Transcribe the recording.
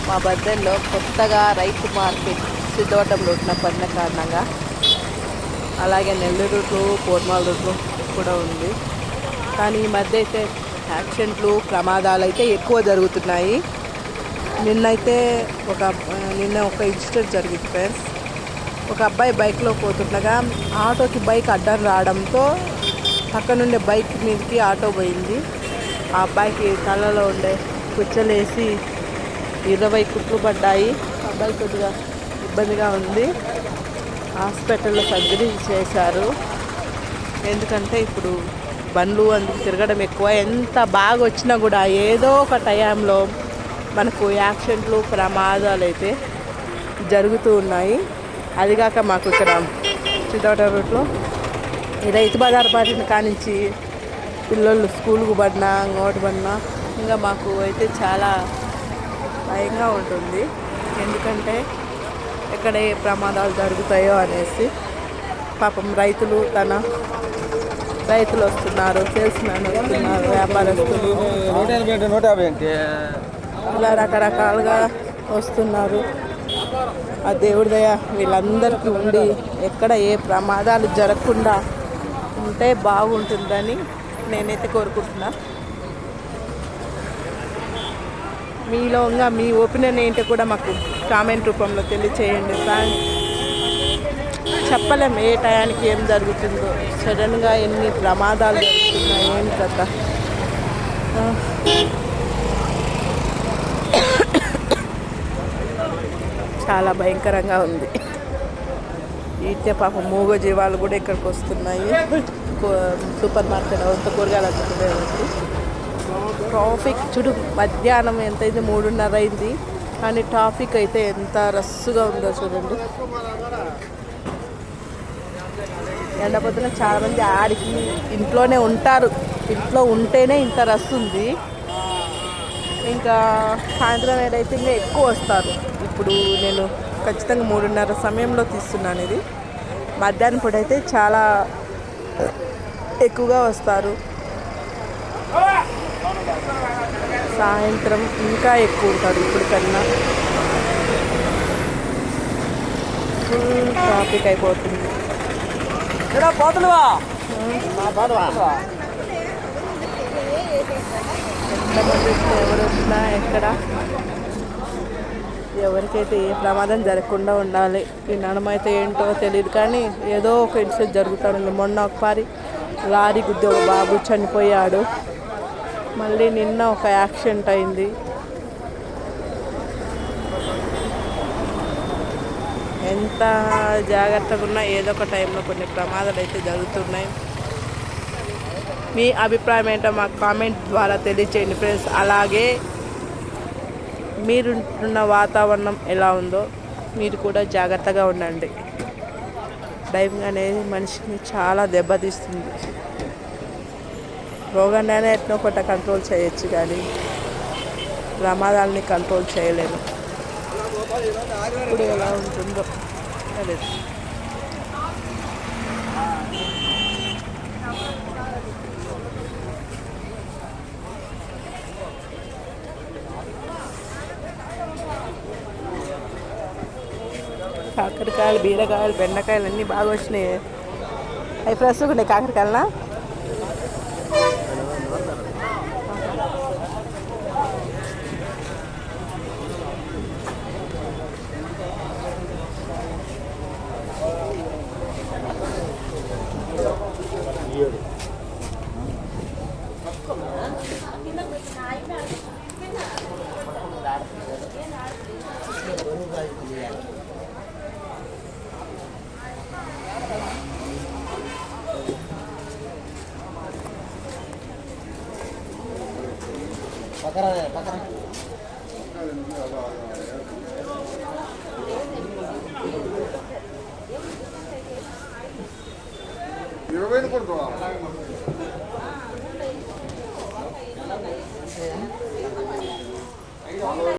మా బద్దెల్లో కొత్తగా రైతు మార్కెట్ సిద్ధవటం రూట్న పడిన కారణంగా అలాగే నెల్లూరు రూట్లు కోర్మాల రూట్లు కూడా ఉంది. కానీ ఈ మధ్య అయితే యాక్సిడెంట్లు ప్రమాదాలు అయితే ఎక్కువ జరుగుతున్నాయి. నిన్న ఒక ఇన్సిడెంట్ జరిగింది ఫ్రెండ్స్. ఒక అబ్బాయి బైక్లో పోతుండగా ఆటోకి బైక్ అడ్డం రావడంతో పక్క నుండి బైక్ మీదకి ఆటో పోయింది. ఆ అబ్బాయికి తలలో ఉండే కుచ్చలేసి 20 కుట్లు పడ్డాయి. అబ్బాయి కొద్దిగా ఇబ్బందిగా ఉంది. హాస్పిటల్లో సర్జరీ చేశారు. ఎందుకంటే ఇప్పుడు బండ్లు అందుకు తిరగడం ఎక్కువ. ఎంత బాగా వచ్చినా కూడా ఏదో ఒక టైంలో మనకు యాక్సిడెంట్లు ప్రమాదాలు అయితే జరుగుతూ ఉన్నాయి. అదిగాక మాకు ఇక్కడ సిద్ధవటం రూట్లో ఈ రైతు బజార్ పడిన కానించి పిల్లలు స్కూల్కు పడినా ఇంకోటి పడినా ఇంకా మాకు అయితే చాలా భయంగా ఉంటుంది. ఎందుకంటే ఎక్కడ ఏ ప్రమాదాలు జరుగుతాయో అనేసి. పాపం రైతులు వస్తున్నారు, సేల్స్మెన్ వస్తున్నారు, వ్యాపారస్తులు ఇలా రకరకాలుగా వస్తున్నారు. ఆ దేవుడి దయ వీళ్ళందరికీ ఉండి ఎక్కడ ఏ ప్రమాదాలు జరగకుండా ఉంటే బాగుంటుందని నేనైతే కోరుకుంటున్నా. మీలో ఇంకా మీ ఒపీనియన్ ఏంటో కూడా మాకు కామెంట్ రూపంలో తెలియచేయండి. చెప్పలేం ఏ టయానికి ఏం జరుగుతుందో, సడన్గా ఎన్ని ప్రమాదాలు జరుగుతున్నాయి ఏం కథ. చాలా భయంకరంగా ఉంది. ఇట్టే పాపం మూగ జీవాలు కూడా ఇక్కడికి వస్తున్నాయి. సూపర్ మార్కెట్ అంతా కూరగాయలు అందుకునేది. ట్రాఫిక్ చూడు, మధ్యాహ్నం ఎంతైంది 3:30 అయింది, కానీ ట్రాఫిక్ అయితే ఎంత రస్సుగా ఉందో చూడండి. ఎండ పొద్దున చాలామంది ఆడికి ఇంట్లోనే ఉంటారు. ఇంట్లో ఉంటేనే ఇంత రస్సు ఉంది. ఇంకా సాయంత్రం ఏదైతే ఇంకా ఎక్కువ వస్తారు. ఇప్పుడు నేను ఖచ్చితంగా 3:30 సమయంలో తీస్తున్నాను ఇది. మధ్యాహ్నం పూట అయితే చాలా ఎక్కువగా వస్తారు. సాయంత్రం ఇంకా ఎక్కువ ఉంటారు. ఇప్పుడు కన్నా ఫుల్ ట్రాఫిక్ అయిపోతుంది. ఎంతమంది ఎవరు వచ్చినా ఎక్కడ ఎవరికైతే ఏ ప్రమాదం జరగకుండా ఉండాలి. ఈ నడమైతే ఏంటో తెలియదు, కానీ ఏదో ఒక ఇన్సిడెంట్ జరుగుతుంది. మొన్న ఒకసారి లారీ గుద్ది ఒక బాబు చనిపోయాడు. మళ్ళీ నిన్న ఒక యాక్సిడెంట్ అయింది. ఎంత జాగ్రత్తగా ఉన్నా ఏదో ఒక టైంలో కొన్ని ప్రమాదాలు అయితే జరుగుతున్నాయి. మీ అభిప్రాయం ఏంటో మాకు కామెంట్ ద్వారా తెలియచేయండి ఫ్రెండ్స్. అలాగే మీరున్న వాతావరణం ఎలా ఉందో మీరు కూడా జాగ్రత్తగా ఉండండి. డ్రైవింగ్ అనేది మనిషిని చాలా దెబ్బతీస్తుంది. రోగాన్ని ఎట్నో కొట్ట కంట్రోల్ చేయొచ్చు, కానీ ప్రమాదాలని కంట్రోల్ చేయలేము. ఇప్పుడు ఎలా ఉంటుందో తెలియదు. కాకరకాయలు, బీరకాయలు, బెండకాయలు అన్నీ బాగా వచ్చినాయి. అవి ఫ్రెష్గా ఉన్నాయి. కాకరకాయలనా పక్కన 20 కొడుకు